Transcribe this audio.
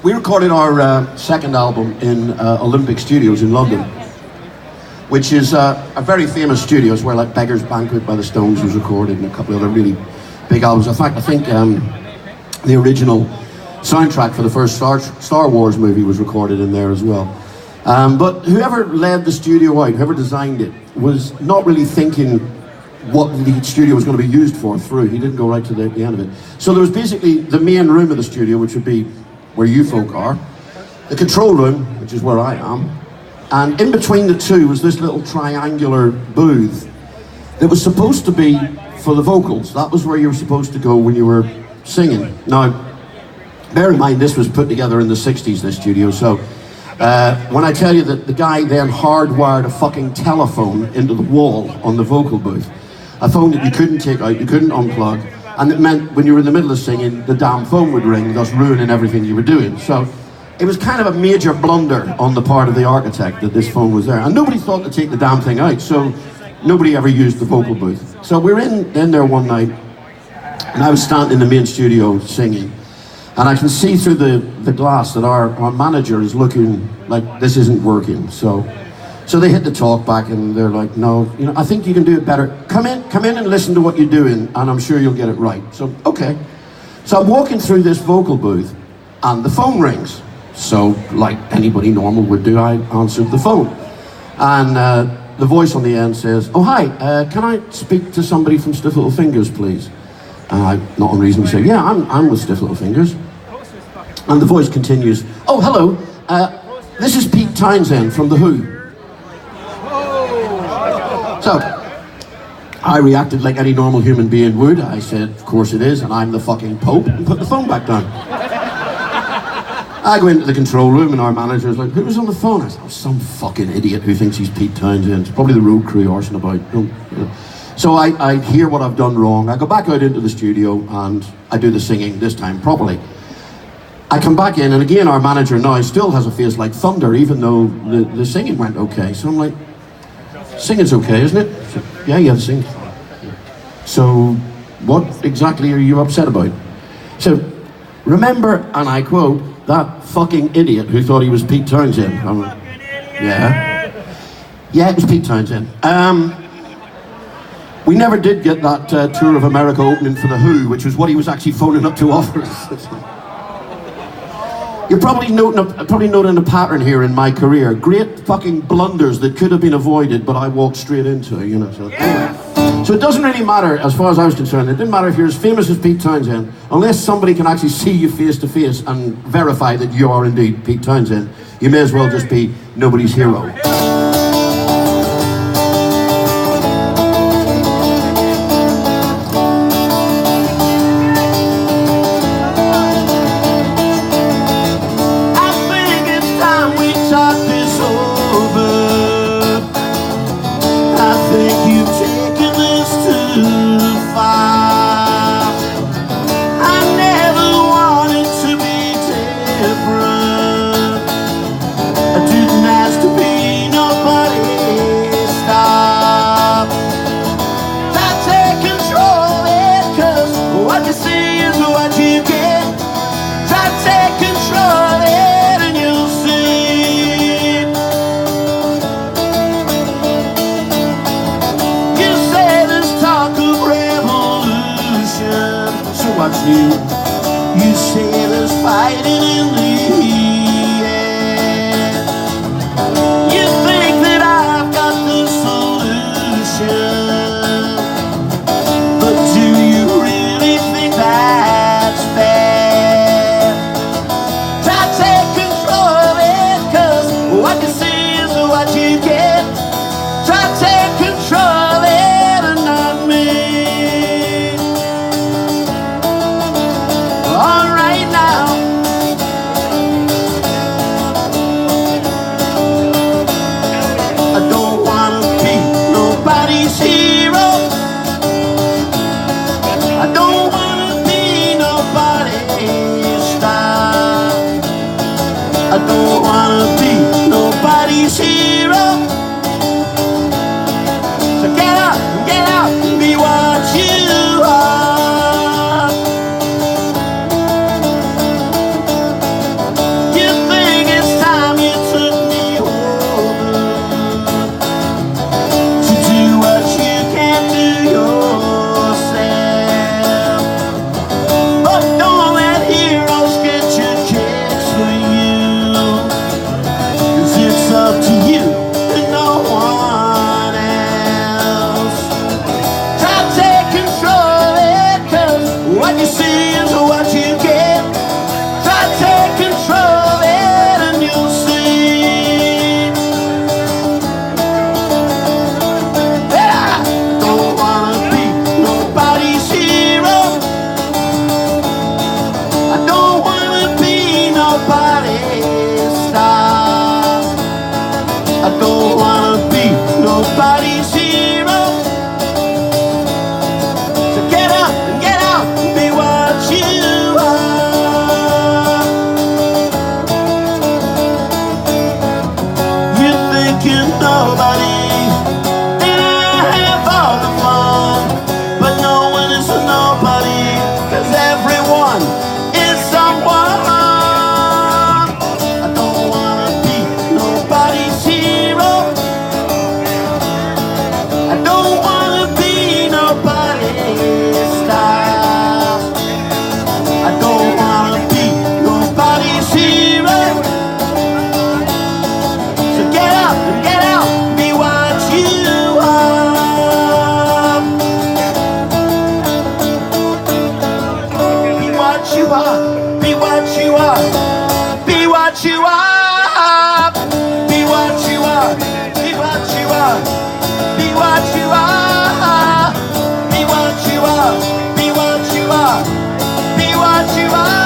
We recorded our second album in Olympic Studios in London, which is a very famous studio. It's where like Beggar's Banquet by the Stones was recorded and a couple of other really big albums. In fact, I think the original soundtrack for the first Star Wars movie was recorded in there as well. But whoever led the studio out, whoever designed it, was not really thinking what the studio was going to be used for through. He didn't go right to the end of it. So there was basically the main room of the studio, which would be where you folk are, the control room, which is where I am, and in between the two was this little triangular booth that was supposed to be for the vocals. That was where you were supposed to go when you were singing. Now, bear in mind this was put together in the 60s, this studio, so when I tell you that the guy then hardwired a fucking telephone into the wall on the vocal booth, a phone that you couldn't take out, you couldn't unplug, and it meant when you were in the middle of singing, the damn phone would ring, thus ruining everything you were doing. So it was kind of a major blunder on the part of the architect that this phone was there. And nobody thought to take the damn thing out, so nobody ever used the vocal booth. So we were in there one night, and I was standing in the main studio singing, and I can see through the glass that our manager is looking like this isn't working. So they hit the talk back and they're like, no, you know, I think you can do it better. Come in and listen to what you're doing and I'm sure you'll get it right. So, okay. So I'm walking through this vocal booth and the phone rings. So like anybody normal would do, I answered the phone. And the voice on the end says, oh hi, can I speak to somebody from Stiff Little Fingers, please? And I, not unreasonably, say, yeah, I'm with Stiff Little Fingers. And the voice continues, oh hello, this is Pete Townsend from The Who. So, I reacted like any normal human being would. I said, of course it is, and I'm the fucking Pope, and put the phone back down. I go into the control room, and our manager is like, who was on the phone? I said, oh, some fucking idiot who thinks he's Pete Townsend. It's probably the road crew horsing about. So I hear what I've done wrong. I go back out into the studio, and I do the singing, this time properly. I come back in, and again, our manager now still has a face like thunder, even though the singing went okay. So I'm like, singing's okay, isn't it? So, yeah, the singing's fine. So, what exactly are you upset about? So, remember, and I quote, that fucking idiot who thought he was Pete Townsend. I'm like, yeah, it was Pete Townsend. We never did get that Tour of America opening for The Who, which was what he was actually phoning up to offer us. You're probably noting a pattern here in my career. Great fucking blunders that could have been avoided, but I walked straight into, you know. So, anyway. So it doesn't really matter, as far as I was concerned. It didn't matter if you're as famous as Pete Townsend, unless somebody can actually see you face to face and verify that you are indeed Pete Townsend. You may as well just be nobody's hero. You say there's fighting in the air. You think that I've got the solution, but do you really think that's fair? Try to take control of it, 'cause what you see is what you get. Try to take control of it and not me. All right now. is what you get. Try to take control of it and you'll see. Yeah, don't wanna be nobody's hero. I don't wanna be nobody's star. I don't wanna be nobody's hero. So get up and get out and be what you are. You think you're nobody, and I have all the fun, but no one is a nobody, 'cause everyone is someone. I don't wanna be nobody's hero. I don't wanna be nobody's star. I don't wanna be nobody's hero. So get up and get out, be what you are. Be what you are, be what you are, be what you are. Be what you are, be what you are, be what you are. Be what you are, be what you are, be what you are.